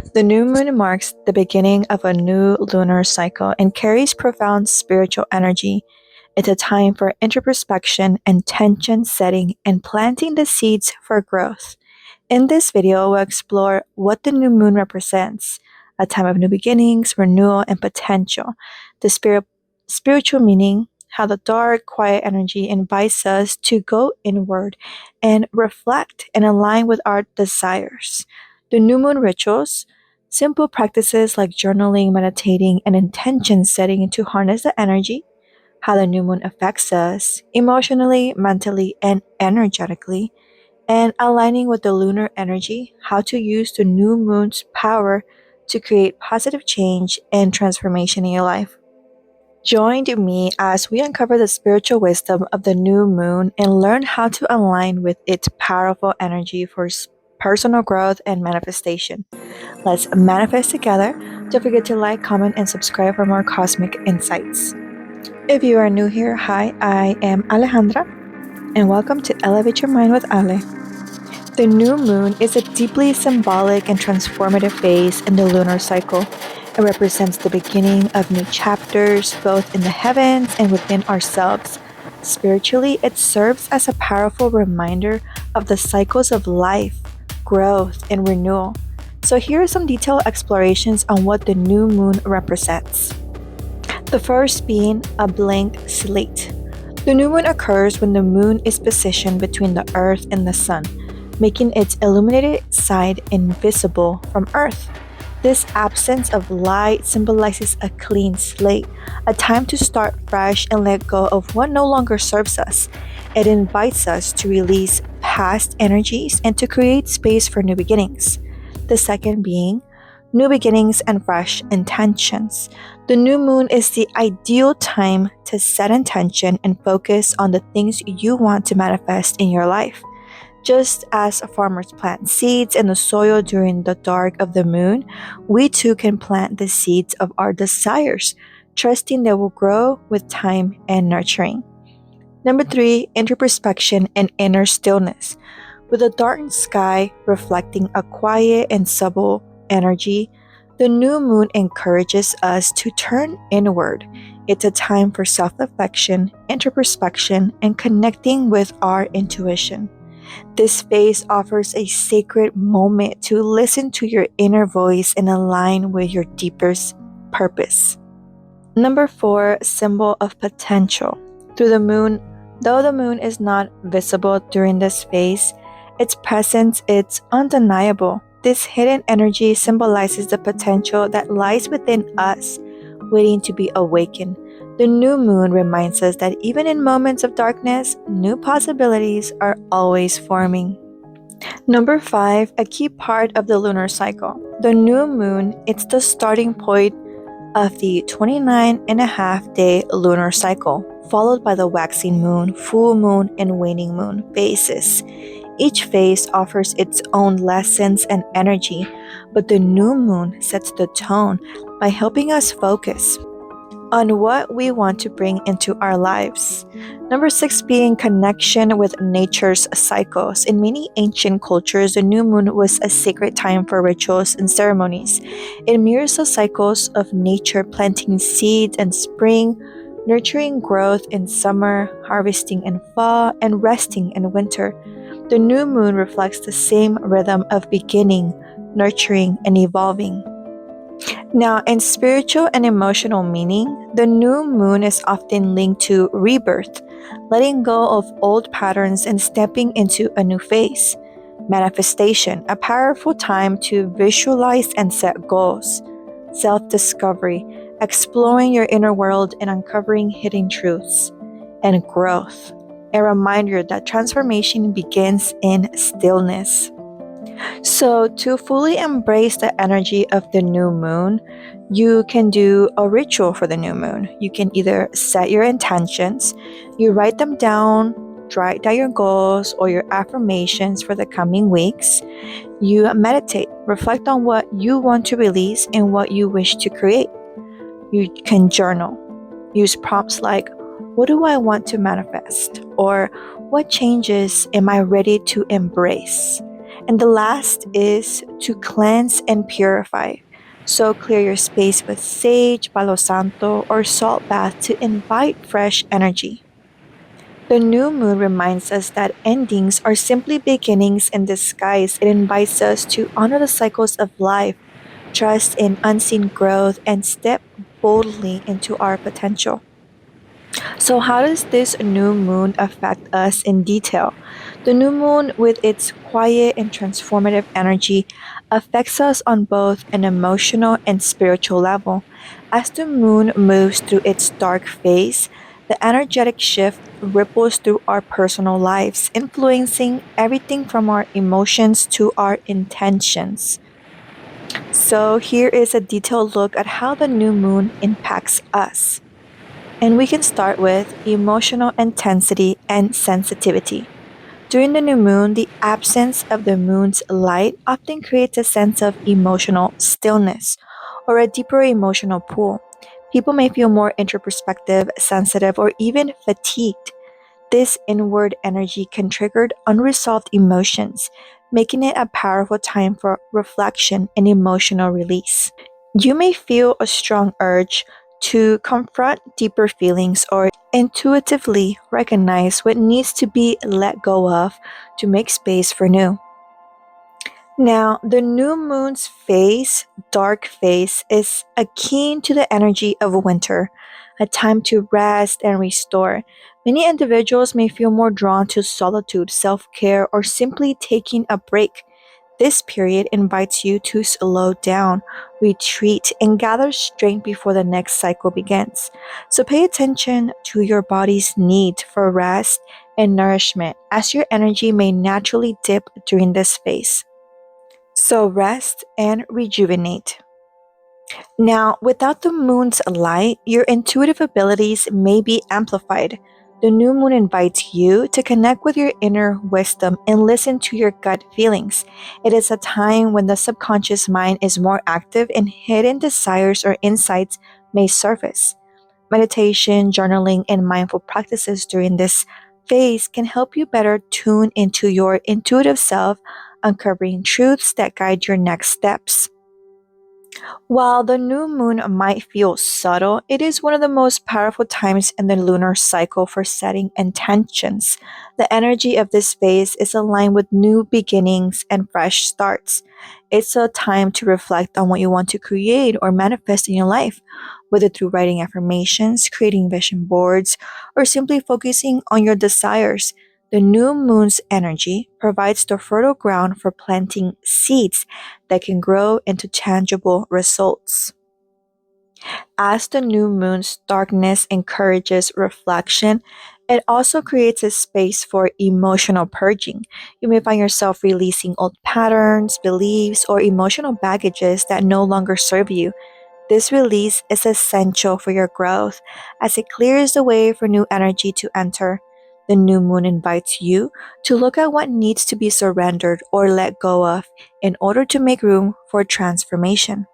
The new moon marks the beginning of a new lunar cycle and carries profound spiritual energy. It's a time for introspection, intention setting, and planting the seeds for growth. In this video, we'll explore what the new moon represents: a time of new beginnings, renewal, and potential, the spiritual meaning, how the dark, quiet energy invites us to go inward and reflect and align with our desires. The new moon rituals, simple practices like journaling, meditating, and intention setting to harness the energy, how the new moon affects us emotionally, mentally, and energetically, and aligning with the lunar energy, how to use the new moon's power to create positive change and transformation in your life. Join me as we uncover the spiritual wisdom of the new moon and learn how to align with its powerful energy for personal growth and manifestation. Let's manifest together. Don't forget to like, comment, and subscribe for more cosmic insights. If you are new here, hi, I am Alejandra, and welcome to Elevate Your Mind with Ale. The new moon is a deeply symbolic and transformative phase in the lunar cycle. It represents the beginning of new chapters, both in the heavens and within ourselves. Spiritually, it serves as a powerful reminder of the cycles of life, growth, and renewal. So, here are some detailed explorations on what the new moon represents. The first being a blank slate. The new moon occurs when the moon is positioned between the earth and the sun, making its illuminated side invisible from Earth. This absence of light symbolizes a clean slate, a time to start fresh and let go of what no longer serves us. It invites us to release past energies and to create space for new beginnings. The second being new beginnings and fresh intentions. The new moon is the ideal time to set intention and focus on the things you want to manifest in your life. Just as farmers plant seeds in the soil during the dark of the moon, we too can plant the seeds of our desires, trusting they will grow with time and nurturing. Number 3, introspection and inner stillness. With a darkened sky reflecting a quiet and subtle energy, the new moon encourages us to turn inward. It's a time for self-reflection, introspection, and connecting with our intuition. This phase offers a sacred moment to listen to your inner voice and align with your deepest purpose. Number 4, symbol of potential. Though the moon is not visible during this phase, its presence is undeniable. This hidden energy symbolizes the potential that lies within us, waiting to be awakened. The new moon reminds us that even in moments of darkness, new possibilities are always forming. Number 5, a key part of the lunar cycle. The new moon, it's the starting point of the 29.5-day lunar cycle, followed by the waxing moon, full moon, and waning moon phases. Each phase offers its own lessons and energy, but the new moon sets the tone by helping us focus on what we want to bring into our lives. Number 6 being connection with nature's cycles. In many ancient cultures, the new moon was a sacred time for rituals and ceremonies. It mirrors the cycles of nature, planting seeds in spring, nurturing growth in summer, harvesting in fall, and resting in winter. The new moon reflects the same rhythm of beginning, nurturing, and evolving. Now, in spiritual and emotional meaning, the new moon is often linked to rebirth, letting go of old patterns and stepping into a new phase. Manifestation, a powerful time to visualize and set goals. Self-discovery, exploring your inner world and uncovering hidden truths. And growth, a reminder that transformation begins in stillness. So, to fully embrace the energy of the new moon, you can do a ritual for the new moon. You can either set your intentions, you write them down, write down your goals or your affirmations for the coming weeks. You meditate, reflect on what you want to release and what you wish to create. You can journal, use prompts like, "What do I want to manifest?" or "What changes am I ready to embrace?" And the last is to cleanse and purify. So clear your space with sage, palo santo, or salt bath to invite fresh energy. The new moon reminds us that endings are simply beginnings in disguise. It invites us to honor the cycles of life, trust in unseen growth, and step boldly into our potential. So, how does this new moon affect us in detail? The new moon, with its quiet and transformative energy, affects us on both an emotional and spiritual level. As the moon moves through its dark phase, the energetic shift ripples through our personal lives, influencing everything from our emotions to our intentions. So, here is a detailed look at how the new moon impacts us. And we can start with emotional intensity and sensitivity. During the new moon, the absence of the moon's light often creates a sense of emotional stillness or a deeper emotional pool. People may feel more introspective, sensitive, or even fatigued. This inward energy can trigger unresolved emotions, making it a powerful time for reflection and emotional release. You may feel a strong urge to confront deeper feelings or intuitively recognize what needs to be let go of to make space for new. Now, the new moon's phase, dark phase, is akin to the energy of winter, a time to rest and restore. Many individuals may feel more drawn to solitude, self care, or simply taking a break. This period invites you to slow down, retreat, and gather strength before the next cycle begins. So pay attention to your body's need for rest and nourishment, as your energy may naturally dip during this phase. So rest and rejuvenate. Now, without the moon's light, your intuitive abilities may be amplified. The new moon invites you to connect with your inner wisdom and listen to your gut feelings. It is a time when the subconscious mind is more active and hidden desires or insights may surface. Meditation, journaling, and mindful practices during this phase can help you better tune into your intuitive self, uncovering truths that guide your next steps. While the new moon might feel subtle, it is one of the most powerful times in the lunar cycle for setting intentions. The energy of this phase is aligned with new beginnings and fresh starts. It's a time to reflect on what you want to create or manifest in your life, whether through writing affirmations, creating vision boards, or simply focusing on your desires. The new moon's energy provides the fertile ground for planting seeds that can grow into tangible results. As the new moon's darkness encourages reflection, it also creates a space for emotional purging. You may find yourself releasing old patterns, beliefs, or emotional baggages that no longer serve you. This release is essential for your growth as it clears the way for new energy to enter. The new moon invites you to look at what needs to be surrendered or let go of in order to make room for transformation.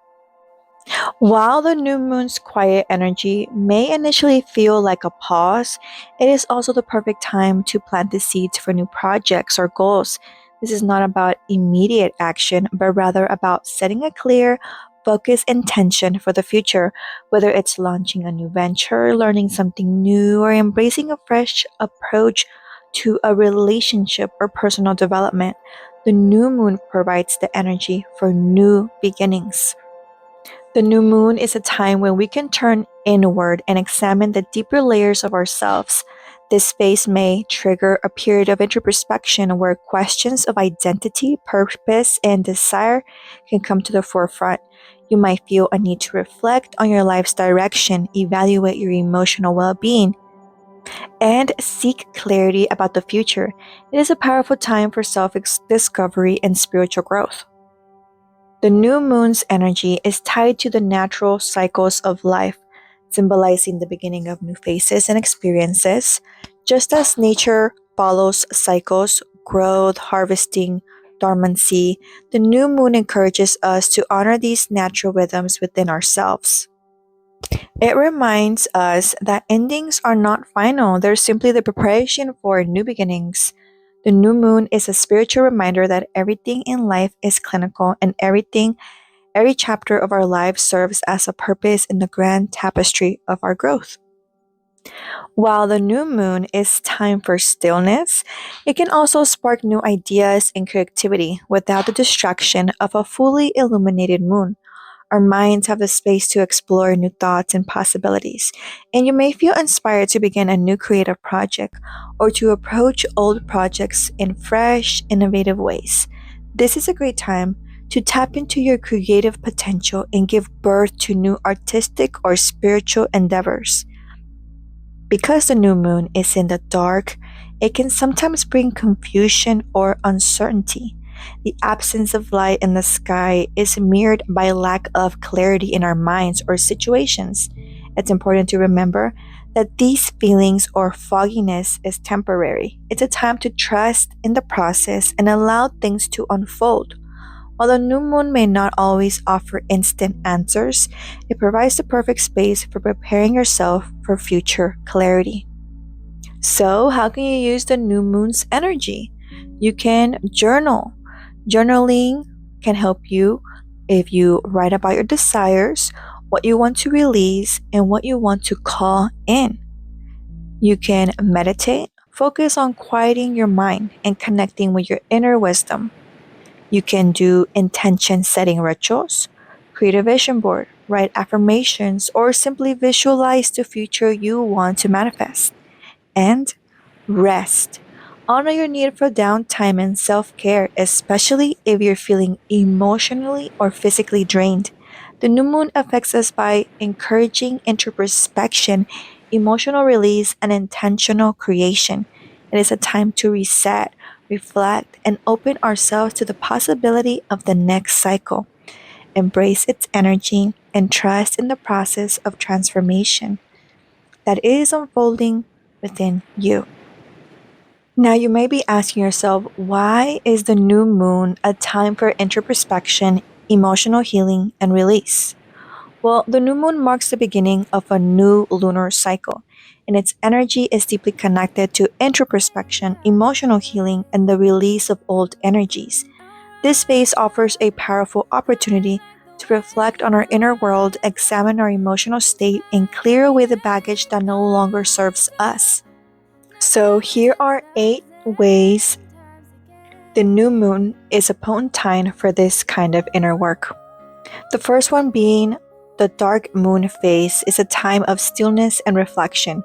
While the new moon's quiet energy may initially feel like a pause, it is also the perfect time to plant the seeds for new projects or goals. This is not about immediate action, but rather about setting a clear, focused intention for the future, whether it's launching a new venture, learning something new, or embracing a fresh approach to a relationship or personal development. The new moon provides the energy for new beginnings. The new moon is a time when we can turn inward and examine the deeper layers of ourselves. This phase may trigger a period of introspection where questions of identity, purpose, and desire can come to the forefront. You might feel a need to reflect on your life's direction, evaluate your emotional well being, and seek clarity about the future. It is a powerful time for self discovery and spiritual growth. The new moon's energy is tied to the natural cycles of life, symbolizing the beginning of new phases and experiences. Just as nature follows cycles, growth, harvesting, dormancy, the new moon encourages us to honor these natural rhythms within ourselves. It reminds us that endings are not final, they're simply the preparation for new beginnings. The new moon is a spiritual reminder that everything in life is clinical and every chapter of our lives serves as a purpose in the grand tapestry of our growth. While the new moon is time for stillness, it can also spark new ideas and creativity without the distraction of a fully illuminated moon. Our minds have the space to explore new thoughts and possibilities, and you may feel inspired to begin a new creative project or to approach old projects in fresh, innovative ways. This is a great time to tap into your creative potential and give birth to new artistic or spiritual endeavors. Because the new moon is in the dark, it can sometimes bring confusion or uncertainty. The absence of light in the sky is mirrored by lack of clarity in our minds or situations. It's important to remember that these feelings or fogginess is temporary. It's a time to trust in the process and allow things to unfold. While the new moon may not always offer instant answers, it provides the perfect space for preparing yourself for future clarity. So, how can you use the new moon's energy? You can journal. Journaling can help you if you write about your desires, what you want to release, and what you want to call in. You can meditate, focus on quieting your mind and connecting with your inner wisdom. You can do intention setting rituals, create a vision board, write affirmations, or simply visualize the future you want to manifest. And rest. Honor your need for downtime and self care, especially if you're feeling emotionally or physically drained. The new moon affects us by encouraging introspection, emotional release, and intentional creation. It is a time to reset, reflect, and open ourselves to the possibility of the next cycle. Embrace its energy and trust in the process of transformation that is unfolding within you. Now, you may be asking yourself, why is the new moon a time for introspection, emotional healing, and release? Well, the new moon marks the beginning of a new lunar cycle, and its energy is deeply connected to introspection, emotional healing, and the release of old energies. This phase offers a powerful opportunity to reflect on our inner world, examine our emotional state, and clear away the baggage that no longer serves us. So, here are 8 ways the new moon is a potent time for this kind of inner work. The first one being the dark moon phase is a time of stillness and reflection.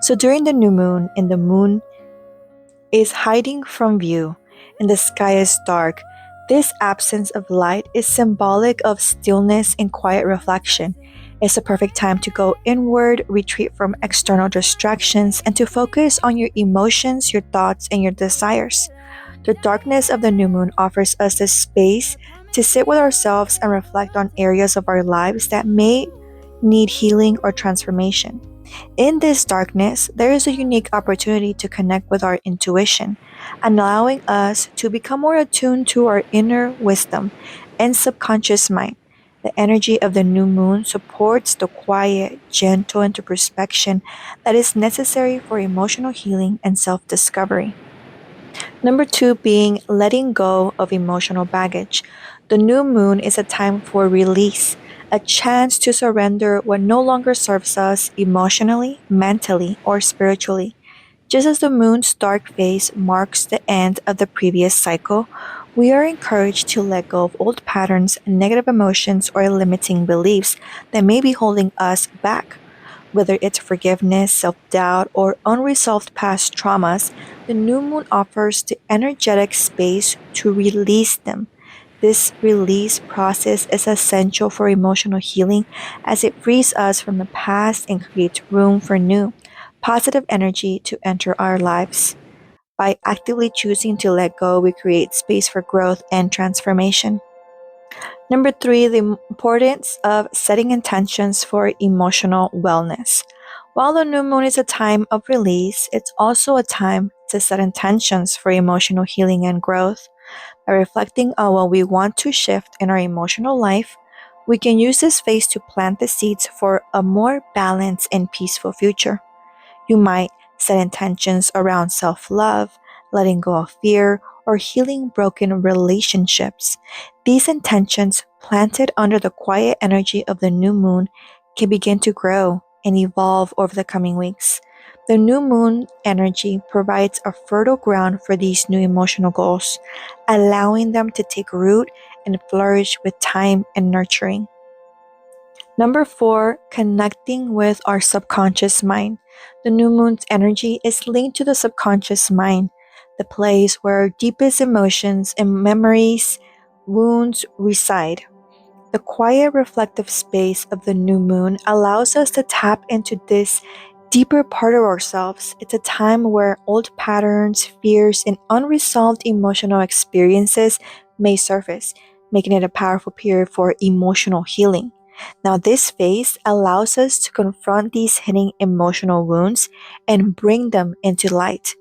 So, during the new moon, and the moon is hiding from view and the sky is dark, this absence of light is symbolic of stillness and quiet reflection. It's a perfect time to go inward, retreat from external distractions, and to focus on your emotions, your thoughts, and your desires. The darkness of the new moon offers us the space to sit with ourselves and reflect on areas of our lives that may need healing or transformation. In this darkness, there is a unique opportunity to connect with our intuition, allowing us to become more attuned to our inner wisdom and subconscious mind. The energy of the new moon supports the quiet, gentle introspection that is necessary for emotional healing and self discovery. Number two being letting go of emotional baggage. The new moon is a time for release, a chance to surrender what no longer serves us emotionally, mentally, or spiritually. Just as the moon's dark phase marks the end of the previous cycle, we are encouraged to let go of old patterns, negative emotions, or limiting beliefs that may be holding us back. Whether it's forgiveness, self doubt, or unresolved past traumas, the new moon offers the energetic space to release them. This release process is essential for emotional healing as it frees us from the past and creates room for new, positive energy to enter our lives. By actively choosing to let go, we create space for growth and transformation. Number three, the importance of setting intentions for emotional wellness. While the new moon is a time of release, it's also a time to set intentions for emotional healing and growth. By reflecting on what we want to shift in our emotional life, we can use this phase to plant the seeds for a more balanced and peaceful future. You might set intentions around self love, letting go of fear, or healing broken relationships. These intentions, planted under the quiet energy of the new moon, can begin to grow and evolve over the coming weeks. The new moon energy provides a fertile ground for these new emotional goals, allowing them to take root and flourish with time and nurturing. Number 4, connecting with our subconscious mind. The new moon's energy is linked to the subconscious mind, the place where our deepest emotions and memories, wounds reside. The quiet, reflective space of the new moon allows us to tap into this deeper part of ourselves. It's a time where old patterns, fears, and unresolved emotional experiences may surface, making it a powerful period for emotional healing. Now, this phase allows us to confront these hidden emotional wounds and bring them into light.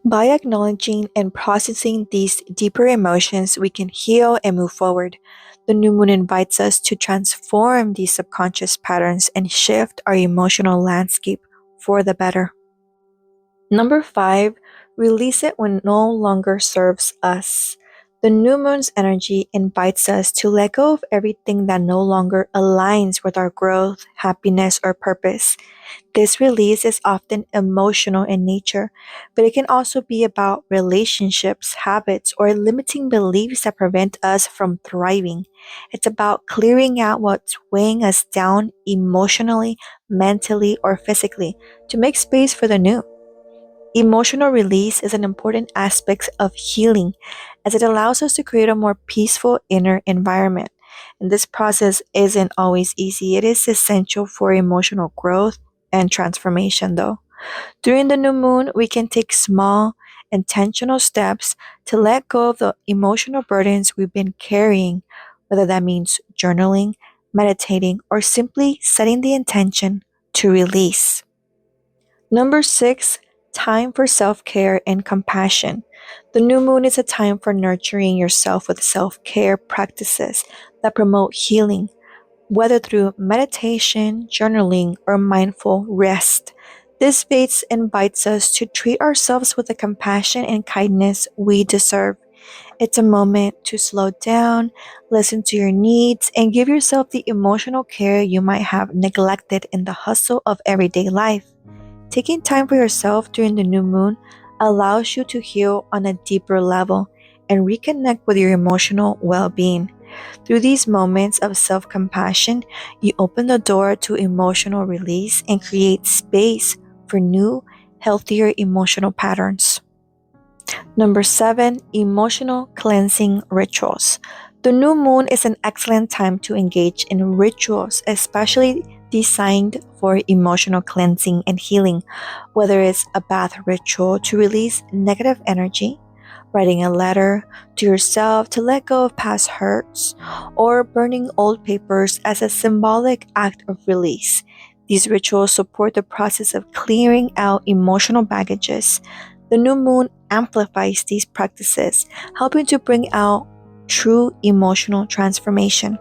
By acknowledging and processing these deeper emotions, we can heal and move forward. The new moon invites us to transform these subconscious patterns and shift our emotional landscape for the better. Number 5, release it when no longer serves us. The new moon's energy invites us to let go of everything that no longer aligns with our growth, happiness, or purpose. This release is often emotional in nature, but it can also be about relationships, habits, or limiting beliefs that prevent us from thriving. It's about clearing out what's weighing us down emotionally, mentally, or physically to make space for the new. Emotional release is an important aspect of healing as it allows us to create a more peaceful inner environment. And this process isn't always easy. It is essential for emotional growth and transformation, though. During the new moon, we can take small, intentional steps to let go of the emotional burdens we've been carrying, whether that means journaling, meditating, or simply setting the intention to release. Number 6, time for self care and compassion. The new moon is a time for nurturing yourself with self care practices that promote healing, whether through meditation, journaling, or mindful rest. This space invites us to treat ourselves with the compassion and kindness we deserve. It's a moment to slow down, listen to your needs, and give yourself the emotional care you might have neglected in the hustle of everyday life. Taking time for yourself during the new moon allows you to heal on a deeper level and reconnect with your emotional well being. Through these moments of self compassion, you open the door to emotional release and create space for new, healthier emotional patterns. Number 7, emotional cleansing rituals. The new moon is an excellent time to engage in rituals, especially designed for emotional cleansing and healing, whether it's a bath ritual to release negative energy, writing a letter to yourself to let go of past hurts, or burning old papers as a symbolic act of release. These rituals support the process of clearing out emotional baggages. The new moon amplifies these practices, helping to bring out true emotional transformation.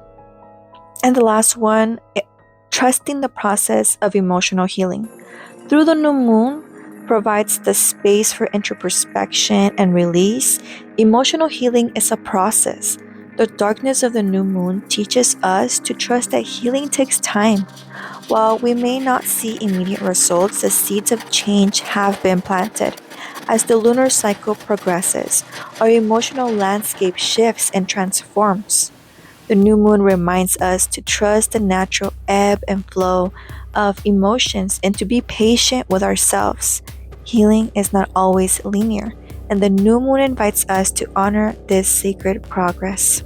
And the last one, trusting the process of emotional healing. Through the new moon provides the space for introspection and release. Emotional healing is a process. The darkness of the new moon teaches us to trust that healing takes time. While we may not see immediate results, the seeds of change have been planted. As the lunar cycle progresses, our emotional landscape shifts and transforms. The new moon reminds us to trust the natural ebb and flow of emotions and to be patient with ourselves. Healing is not always linear, and the new moon invites us to honor this sacred progress.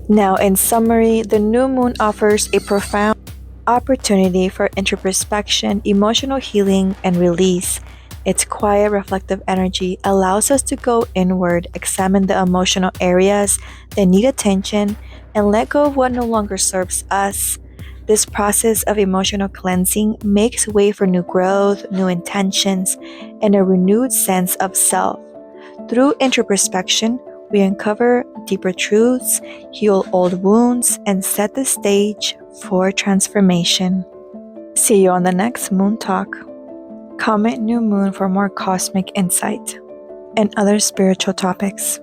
Now, in summary, the new moon offers a profound opportunity for introspection, emotional healing, and release. Its quiet, reflective energy allows us to go inward, examine the emotional areas that need attention, and let go of what no longer serves us. This process of emotional cleansing makes way for new growth, new intentions, and a renewed sense of self. Through introspection, we uncover deeper truths, heal old wounds, and set the stage for transformation. See you on the next Moon Talk. Comment New Moon for more cosmic insight. and other spiritual topics.